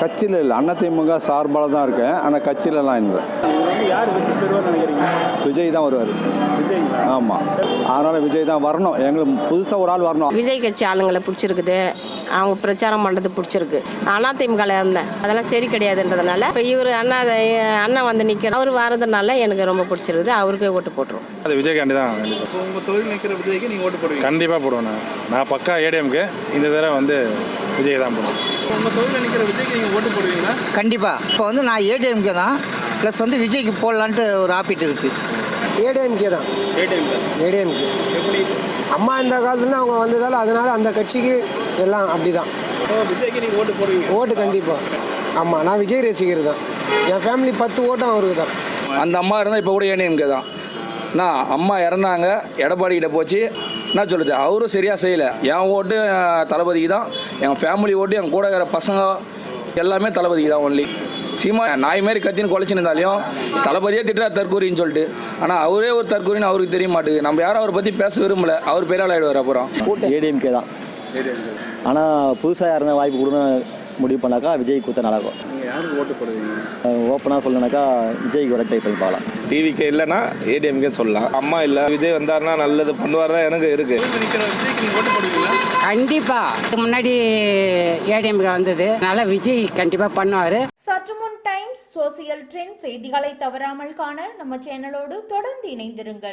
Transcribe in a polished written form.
கட்சியில் இல்லை, அதிமுக சார்பால் தான் இருக்கேன். ஆனால் கட்சியிலலாம் இல்லை. யார் வெற்றி பெறுவார்னு நினைக்கிறீங்க? விஜய் தான் வருவார். விஜய். ஆமாம், அதனால் விஜய் தான் வரணும். எங்களுக்கு புதுசாக ஒரு ஆள் வரணும். விஜய் கட்சி ஆளுங்களை பிடிச்சிருக்குது, அவங்க பிரச்சாரம் பண்ணுறது பிடிச்சிருக்கு. அதிமுகவில் இருந்தேன், அதெல்லாம் சரி கிடையாதுன்றதுனால இப்போ இவர் அண்ணா வந்து நிற்கிற அவர் வரதுனால எனக்கு ரொம்ப பிடிச்சிருக்குது. அவருக்கே ஓட்டு போட்டுருவோம். அது விஜய்காண்டி தான். உங்கள் தொகுதி நிற்கிற விஜய்க்கு நீங்கள் ஓட்டு போடுவீங்க? கண்டிப்பாக போடுவேன். நான் பக்கா ஏடிஎம்க்கு. இந்த தடவை வந்து விஜய் தான் போடுவேன். உங்கள் தொகுதியில் நிற்கிற விஜய்க்கு நீங்கள் ஓட்டு போடுவீங்களா? கண்டிப்பாக. இப்போ வந்து நான் ஏடிஎம்கே தான், ப்ளஸ் வந்து விஜய்க்கு போடலான்ட்டு ஒரு ஆப்பிட்டு இருக்குது. ஏடிஎம்கே தான். ஏடிஎம்கே. ஏடிஎம்கே எப்படி? அம்மா இந்த காலத்துலேருந்து அவங்க வந்ததால் அதனால் அந்த கட்சிக்கு எல்லாம் அப்படி தான். விஜய்க்கு நீங்கள் ஓட்டு போடுவீங்க? ஓட்டு கண்டிப்பாக. ஆமாம், நான் விஜய் ரசிகர் தான். என் ஃபேமிலி 10 ஓட்டம் அவருக்கு தான். அந்த அம்மா இருந்தால் இப்போ கூட ஏடிஎம்கே தான். நான் அம்மா இறந்தாங்க, எடப்பாடிக்கிட்ட போச்சு. என்ன சொல்லுது, அவரும் சரியாக செய்யலை. என் ஓட்டு தளபதிக்கு தான், என் ஃபேமிலி ஓட்டு, என் கூட இருக்கிற பசங்க எல்லாமே தளபதிக்கு தான். ஒன்லி சீமா நாய் மாரி கத்தின்னு குலைச்சின்னு இருந்தாலையும் தளபதியே திட்டுறா தற்கூரின்னு சொல்லிட்டு. ஆனால் அவரே ஒரு தற்கூரின்னு அவருக்கு தெரிய மாட்டேங்குது. நம்ம யாரும் அவரை பற்றி பேச விரும்பல. அவர் பேரால் ஆகிடுவார். அப்புறம் ஏடிஎம்கே தான். ஆனால் புதுசாக யாருன்னா வாய்ப்பு கொடுன்னு முடிவு பண்ணாக்கா விஜய் கொடுத்தா நல்லாயிருக்கும். நீங்கள் யாருக்கு ஓட்டு போடுவீங்க? ஓப்பனாக சொல்லணுனாக்கா விஜய்க்கு வர ட்ரை பண்ணி பார்க்கலாம். டிவிக்கு இல்லைன்னா ஏடிஎம்கே சொல்லலாம். அம்மா இல்லை, விஜய் வந்தாருன்னா நல்லது பண்ணுவார் தான் எனக்கு இருக்குது. நிற்கிற விஜய்க்கு நீங்கள் ஓட்டு போடுவீங்களா? கண்டிப்பாக. முன்னாடி ஏடிஎம்கே வந்தது, அதனால் விஜய் கண்டிப்பாக பண்ணுவார். சற்று முன் டைம்ஸ் சோசியல் ட்ரெண்ட் செய்திகளை தவறாமல் காண நம்ம சேனலோடு தொடர்ந்து இணைந்திருங்கள்.